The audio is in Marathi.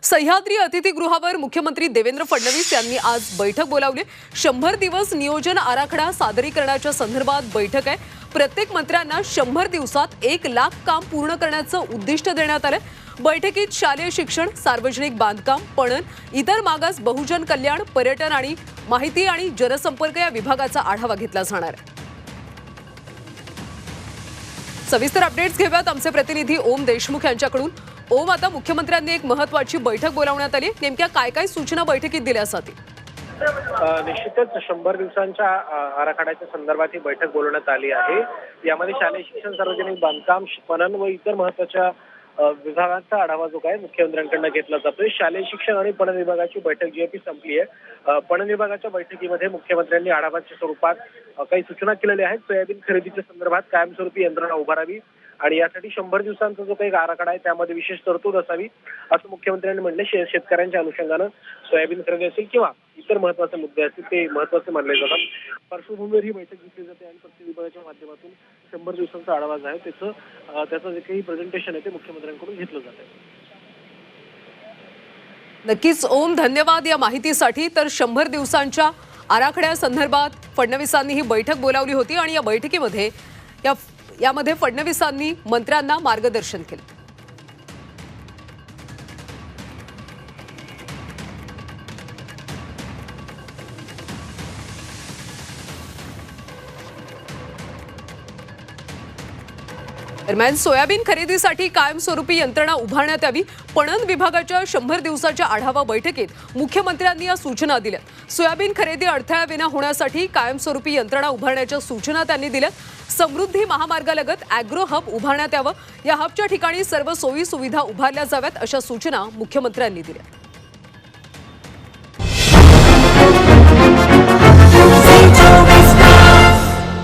सह्याद्री अतिथीगृहावर मुख्यमंत्री देवेंद्र फडणवीस यांनी आज बैठक बोलावली। 100 दिवस नियोजन आराखडा सादरीकरणाच्या संदर्भात बैठक आहे। प्रत्येक मंत्र्यांना 100 दिवसात 1 लाख काम पूर्ण करण्याचं उद्दिष्ट देण्यात आलं। बैठकीत शालेय शिक्षण, सार्वजनिक बांधकाम, पणन, इतर मागास बहुजन कल्याण, पर्यटन आणि माहिती आणि जनसंपर्क या विभागाचा आढावा घेतला जाणार आहे। सविस्तर अपडेट्स घेऊयात आमचे प्रतिनिधी ओम देशमुख यांच्याकडून। ओम, आता मुख्यमंत्र्यांनी एक महत्त्वाची बैठक बोलावण्यात आली, नेमक्या काय काय सूचना बैठकीत दिल्या जातील? निश्चितच 100 दिवसांच्या आराखड्याच्या संदर्भात ही बैठक बोलवण्यात आली आहे। यामध्ये शालेय शिक्षण, सार्वजनिक बांधकाम, पणन व इतर महत्त्वाच्या विभागांचा आढावा जो काय मुख्यमंत्र्यांकडून घेतला जातोय। शालेय शिक्षण आणि पणन विभागाची बैठक जी आहे ती संपली आहे। पणन विभागाच्या बैठकीमध्ये मुख्यमंत्र्यांनी आढावाच्या स्वरूपात काही सूचना केलेल्या आहेत। सोयाबीन खरेदीच्या संदर्भात कायमस्वरूपी यंत्रणा उभारावी आणि यासाठी 100 दिवसांचा जो काही आराखडा आहे त्यामध्ये विशेष तरतूद असावी असं मुख्यमंत्र्यांनी म्हटले। शेतकऱ्यांच्या अनुषंगानं सोयाबीन खरेदी असेल किंवा इतर महत्त्वाचे मुद्दे असतील ते महत्त्वाचे मानले जातात। पार्श्वभूमीवर ही बैठक घेतली जाते आणि प्रत्येक विभागाच्या माध्यमातून 100 दिवसांचा आढावा जो आहे त्याचं जे काही प्रेझेंटेशन आहे ते मुख्यमंत्र्यांकडून घेतलं जातं। नक्कीच ओम, धन्यवाद या माहितीसाठी। तर 100 दिवसांच्या आराखड्यासंदर्भात फडणवीसांनी ही बैठक बोलावली होती आणि या बैठकीमध्ये यामध्ये फडणवीसांनी मंत्र्यांना मार्गदर्शन केले। दरम्यान सोयाबीन खरेदीसाठी कायमस्वरूपी यंत्रणा उभारण्यात यावी। पणन विभागाच्या 100 दिवसाच्या आढावा बैठकीत मुख्यमंत्र्यांनी या सूचना दिल्या। सोयाबीन खरेदी अडथळ्याविना होण्यासाठी कायमस्वरूपी यंत्रणा उभारण्याच्या सूचना त्यांनी दिल्या। समृद्धी महामार्गालगत अॅग्रो हब उभारण्यात यावं। या हबच्या ठिकाणी सर्व सोयी सुविधा उभारल्या जाव्यात अशा सूचना मुख्यमंत्र्यांनी दिल्या।